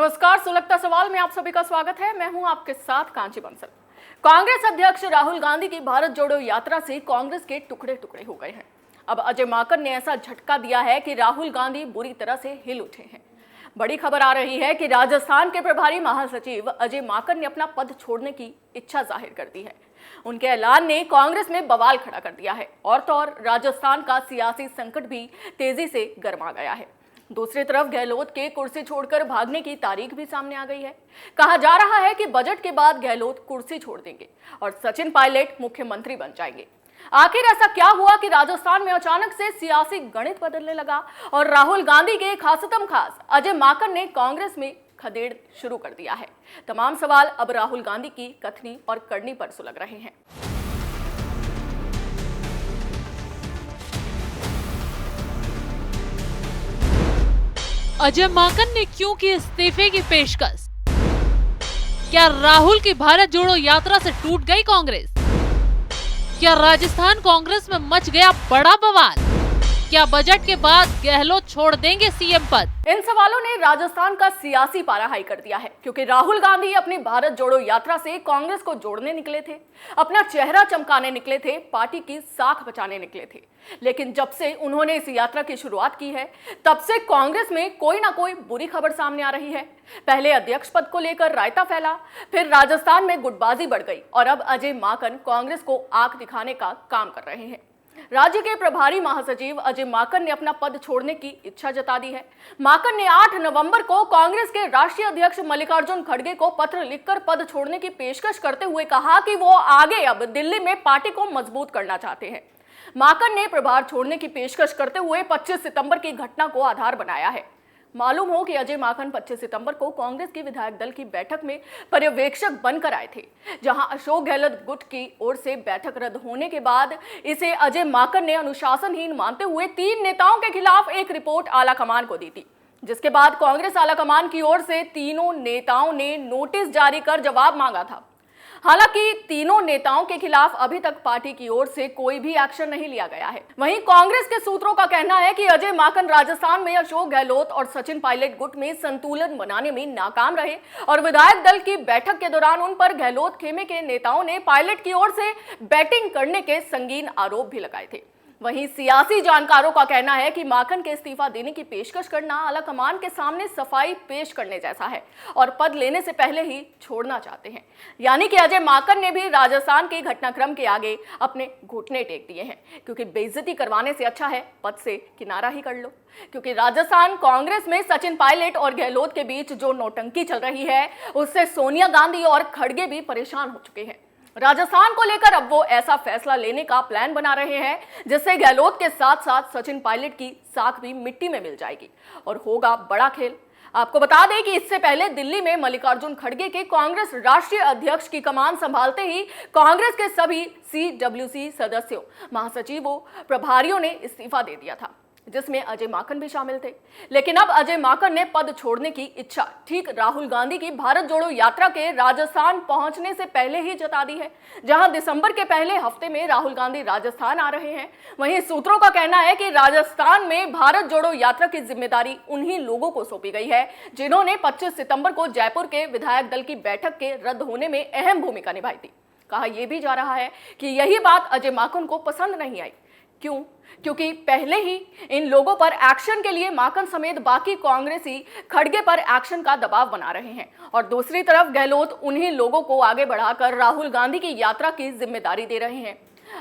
नमस्कार, सुलगता सवाल में आप सभी का स्वागत है। मैं हूं आपके साथ कांची बंसल। कांग्रेस अध्यक्ष राहुल गांधी की भारत जोड़ो यात्रा से कांग्रेस के टुकड़े टुकड़े हो गए हैं। अब अजय माकन ने ऐसा झटका दिया है कि राहुल गांधी बुरी तरह से हिल उठे हैं। बड़ी खबर आ रही है कि राजस्थान के प्रभारी महासचिव अजय माकन ने अपना पद छोड़ने की इच्छा जाहिर कर दी है। उनके ऐलान ने कांग्रेस में बवाल खड़ा कर दिया है और तो और राजस्थान का सियासी संकट भी तेजी से गर्मा गया है। दूसरी तरफ गहलोत के कुर्सी छोड़कर भागने की तारीख भी सामने आ गई है। कहा जा रहा है कि बजट के बाद गहलोत कुर्सी छोड़ देंगे और सचिन पायलट मुख्यमंत्री बन जाएंगे। आखिर ऐसा क्या हुआ कि राजस्थान में अचानक से सियासी गणित बदलने लगा और राहुल गांधी के खासतम खास अजय माकन ने कांग्रेस में खदेड़ शुरू कर दिया है। तमाम सवाल अब राहुल गांधी की कथनी और करनी पर सुलग रहे हैं। अजय माकन ने क्यों की इस्तीफे की पेशकश? क्या राहुल की भारत जोड़ो यात्रा से टूट गई कांग्रेस? क्या राजस्थान कांग्रेस में मच गया बड़ा बवाल? क्या बजट के बाद गहलोत छोड़ देंगे सीएम पद? इन सवालों ने राजस्थान का सियासी पारा हाई कर दिया है, क्योंकि राहुल गांधी अपनी भारत जोड़ो यात्रा से कांग्रेस को जोड़ने निकले थे, अपना चेहरा चमकाने निकले थे, पार्टी की साख बचाने निकले थे। लेकिन जब से उन्होंने इस यात्रा की शुरुआत की है, तब से कांग्रेस में कोई ना कोई बुरी खबर सामने आ रही है। पहले अध्यक्ष पद को लेकर रायता फैला, फिर राजस्थान में गुटबाजी बढ़ गई और अब अजय माकन कांग्रेस को आंख दिखाने का काम कर रहे हैं। राज्य के प्रभारी महासचिव अजय माकन ने अपना पद छोड़ने की इच्छा जता दी है। माकन ने 8 नवंबर को कांग्रेस के राष्ट्रीय अध्यक्ष मल्लिकार्जुन खड़गे को पत्र लिखकर पद छोड़ने की पेशकश करते हुए कहा कि वो आगे अब दिल्ली में पार्टी को मजबूत करना चाहते हैं। माकन ने प्रभार छोड़ने की पेशकश करते हुए 25 सितंबर की घटना को आधार बनाया है। मालूम हो कि अजय माकन 25 सितंबर को कांग्रेस की विधायक दल की बैठक में पर्यवेक्षक बनकर आए थे, जहां अशोक गहलोत गुट की ओर से बैठक रद्द होने के बाद इसे अजय माकन ने अनुशासनहीन मानते हुए 3 नेताओं के खिलाफ एक रिपोर्ट आलाकमान को दी थी, जिसके बाद कांग्रेस आलाकमान की ओर से तीनों नेताओं ने नोटिस जारी कर जवाब मांगा था। हालांकि तीनों नेताओं के खिलाफ अभी तक पार्टी की ओर से कोई भी एक्शन नहीं लिया गया है। वहीं कांग्रेस के सूत्रों का कहना है कि अजय माकन राजस्थान में अशोक गहलोत और सचिन पायलट गुट में संतुलन बनाने में नाकाम रहे और विधायक दल की बैठक के दौरान उन पर गहलोत खेमे के नेताओं ने पायलट की ओर से बैटिंग करने के संगीन आरोप भी लगाए थे। वहीं सियासी जानकारों का कहना है कि माकन के इस्तीफा देने की पेशकश करना आलाकमान के सामने सफाई पेश करने जैसा है और पद लेने से पहले ही छोड़ना चाहते हैं। यानी कि अजय माकन ने भी राजस्थान के घटनाक्रम के आगे अपने घुटने टेक दिए हैं, क्योंकि बेइज्जती करवाने से अच्छा है पद से किनारा ही कर लो। क्योंकि राजस्थान कांग्रेस में सचिन पायलट और गहलोत के बीच जो नौटंकी चल रही है, उससे सोनिया गांधी और खड़गे भी परेशान हो चुके हैं। राजस्थान को लेकर अब वो ऐसा फैसला लेने का प्लान बना रहे हैं जिससे गहलोत के साथ साथ सचिन पायलट की साख भी मिट्टी में मिल जाएगी और होगा बड़ा खेल। आपको बता दें कि इससे पहले दिल्ली में मल्लिकार्जुन खड़गे के कांग्रेस राष्ट्रीय अध्यक्ष की कमान संभालते ही कांग्रेस के सभी CWC सदस्यों, महासचिवों, प्रभारियों ने इस्तीफा दे दिया था, जिसमें अजय माकन भी शामिल थे। लेकिन अब अजय माकन ने पद छोड़ने की इच्छा ठीक राहुल गांधी की भारत जोड़ो यात्रा के राजस्थान पहुंचने से पहले ही जता दी है, जहां दिसंबर के पहले हफ्ते में राहुल गांधी राजस्थान आ रहे हैं। वहीं सूत्रों का कहना है कि राजस्थान में भारत जोड़ो यात्रा की जिम्मेदारी उन्हीं लोगों को सौंपी गई है जिन्होंने 25 सितंबर को जयपुर के विधायक दल की बैठक के रद्द होने में अहम भूमिका निभाई थी। कहा यह भी जा रहा है कि यही बात अजय माकन को पसंद नहीं आई। क्यों? क्योंकि पहले ही इन लोगों पर एक्शन के लिए माकन समेत बाकी कांग्रेसी खड़गे पर एक्शन का दबाव बना रहे हैं और दूसरी तरफ गहलोत उन्हीं लोगों को आगे बढ़ाकर राहुल गांधी की यात्रा की जिम्मेदारी दे रहे हैं।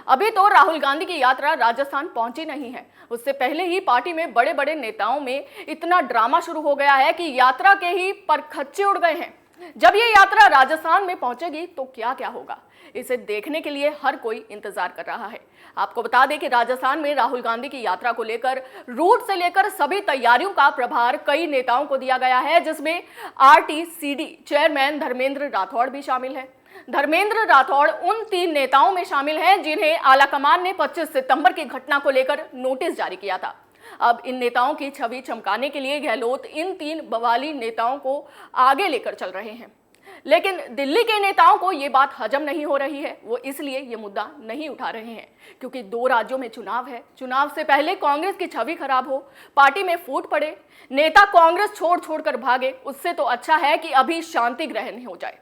अभी तो राहुल गांधी की यात्रा राजस्थान पहुंची नहीं है, उससे पहले ही पार्टी में बड़े बड़े नेताओं में इतना ड्रामा शुरू हो गया है कि यात्रा के ही परखच्चे उड़ गए हैं। जब ये यात्रा राजस्थान में पहुंचेगी तो क्या क्या होगा, इसे देखने के लिए हर कोई इंतजार कर रहा है। आपको बता दें कि राजस्थान में राहुल गांधी की यात्रा को लेकर रूट से लेकर सभी तैयारियों का प्रभार कई नेताओं को दिया गया है, जिसमें RTCD चेयरमैन धर्मेंद्र राठौड़ भी शामिल है। धर्मेंद्र राठौड़ उन 3 नेताओं में शामिल हैं जिन्हें आलाकमान ने 25 सितंबर की घटना को लेकर नोटिस जारी किया था। अब इन नेताओं की छवि चमकाने के लिए गहलोत इन 3 बवाली नेताओं को आगे लेकर चल रहे हैं। लेकिन दिल्ली के नेताओं को ये बात हजम नहीं हो रही है। वो इसलिए ये मुद्दा नहीं उठा रहे हैं क्योंकि 2 राज्यों में चुनाव है। चुनाव से पहले कांग्रेस की छवि खराब हो, पार्टी में फूट पड़े, नेता कांग्रेस छोड़ कर भागे, उससे तो अच्छा है कि अभी शांति ग्रहण हो जाए।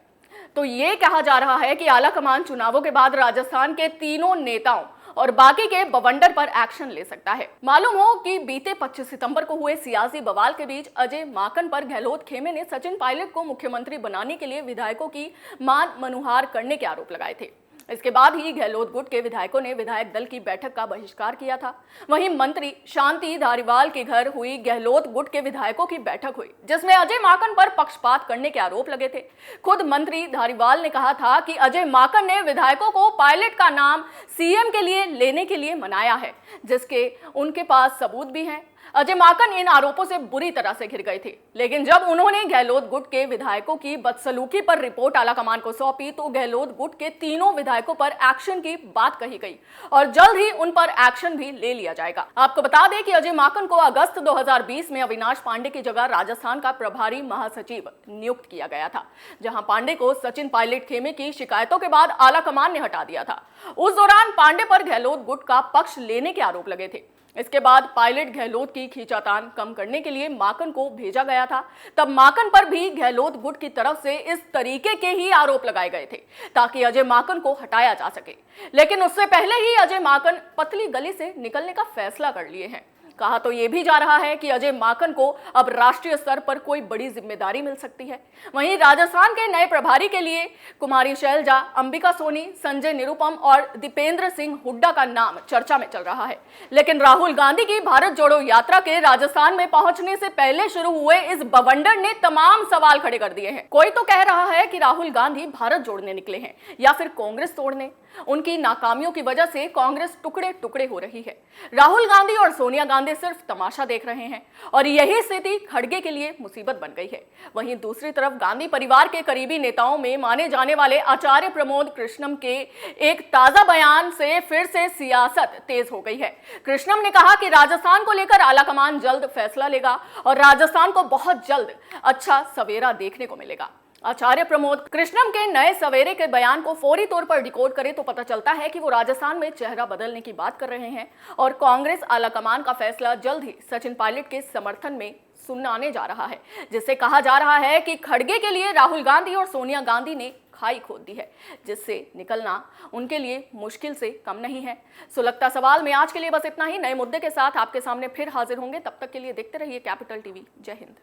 तो ये कहा जा रहा है कि आलाकमान चुनावों के बाद राजस्थान के तीनों नेताओं और बाकी के बवंडर पर एक्शन ले सकता है। मालूम हो कि बीते 25 सितंबर को हुए सियासी बवाल के बीच अजय माकन पर गहलोत खेमे ने सचिन पायलट को मुख्यमंत्री बनाने के लिए विधायकों की मान मनुहार करने के आरोप लगाए थे। इसके बाद ही गहलोत गुट के विधायकों ने विधायक दल की बैठक का बहिष्कार किया था। वहीं मंत्री शांति धारीवाल के घर हुई गहलोत गुट के विधायकों की बैठक हुई, जिसमें अजय माकन पर पक्षपात करने के आरोप लगे थे। खुद मंत्री धारीवाल ने कहा था कि अजय माकन ने विधायकों को पायलट का नाम सीएम के लिए लेने के लिए मनाया है, जिसके उनके पास सबूत भी हैं। अजय माकन इन आरोपों से बुरी तरह से घिर गए थे, लेकिन जब उन्होंने गहलोत गुट के विधायकों की बदसलूकी पर रिपोर्ट आलाकमान को सौंपी तो गहलोत गुट के तीनों विधायकों पर एक्शन की बात कही गई और जल्द ही उन पर एक्शन भी ले लिया जाएगा। आपको बता दें कि अजय माकन को अगस्त 2020 में अविनाश पांडे की जगह राजस्थान का प्रभारी महासचिव नियुक्त किया गया था, जहां पांडे को सचिन पायलट खेमे की शिकायतों के बाद आलाकमान ने हटा दिया था। उस दौरान पांडे पर गहलोत गुट का पक्ष लेने के आरोप लगे थे। इसके बाद पायलट गहलोत की खींचातान कम करने के लिए माकन को भेजा गया था। तब माकन पर भी गहलोत गुट की तरफ से इस तरीके के ही आरोप लगाए गए थे ताकि अजय माकन को हटाया जा सके। लेकिन उससे पहले ही अजय माकन पतली गली से निकलने का फैसला कर लिए हैं। कहा तो यह भी जा रहा है कि अजय माकन को अब राष्ट्रीय स्तर पर कोई बड़ी जिम्मेदारी मिल सकती है। वहीं राजस्थान के नए प्रभारी के लिए कुमारी शैलजा, अंबिका सोनी, संजय निरुपम और दीपेंद्र सिंह हुड्डा का नाम चर्चा में चल रहा है। लेकिन राहुल गांधी की भारत जोड़ो यात्रा के राजस्थान में पहुंचने से पहले शुरू हुए इस बवंडर ने तमाम सवाल खड़े कर दिए हैं। कोई तो कह रहा है कि राहुल गांधी भारत जोड़ने निकले हैं या फिर कांग्रेस तोड़ने। उनकी नाकामियों की वजह से कांग्रेस टुकड़े टुकड़े हो रही है। राहुल गांधी और सोनिया गांधी सिर्फ तमाशा देख रहे हैं और यही स्थिति खड़गे के लिए मुसीबत बन गई है। वहीं दूसरी तरफ गांधी परिवार के करीबी नेताओं में माने जाने वाले आचार्य प्रमोद कृष्णम के एक ताजा बयान से फिर से सियासत तेज हो गई है। कृष्णम ने कहा कि राजस्थान को लेकर आलाकमान जल्द फैसला लेगा और राजस्थान को बहुत जल्द अच्छा सवेरा देखने को मिलेगा। आचार्य प्रमोद कृष्णम के नए सवेरे के बयान को फौरी तौर पर डिकोड करें तो पता चलता है कि वो राजस्थान में चेहरा बदलने की बात कर रहे हैं और कांग्रेस आलाकमान का फैसला जल्द ही सचिन पायलट के समर्थन में सुनाने जा रहा है, जिससे कहा जा रहा है कि खड़गे के लिए राहुल गांधी और सोनिया गांधी ने खाई खोद दी है, जिससे निकलना उनके लिए मुश्किल से कम नहीं है। सुलगता सवाल में आज के लिए बस इतना ही। नए मुद्दे के साथ आपके सामने फिर हाजिर होंगे। तब तक के लिए देखते रहिए कैपिटल टीवी। जय हिंद।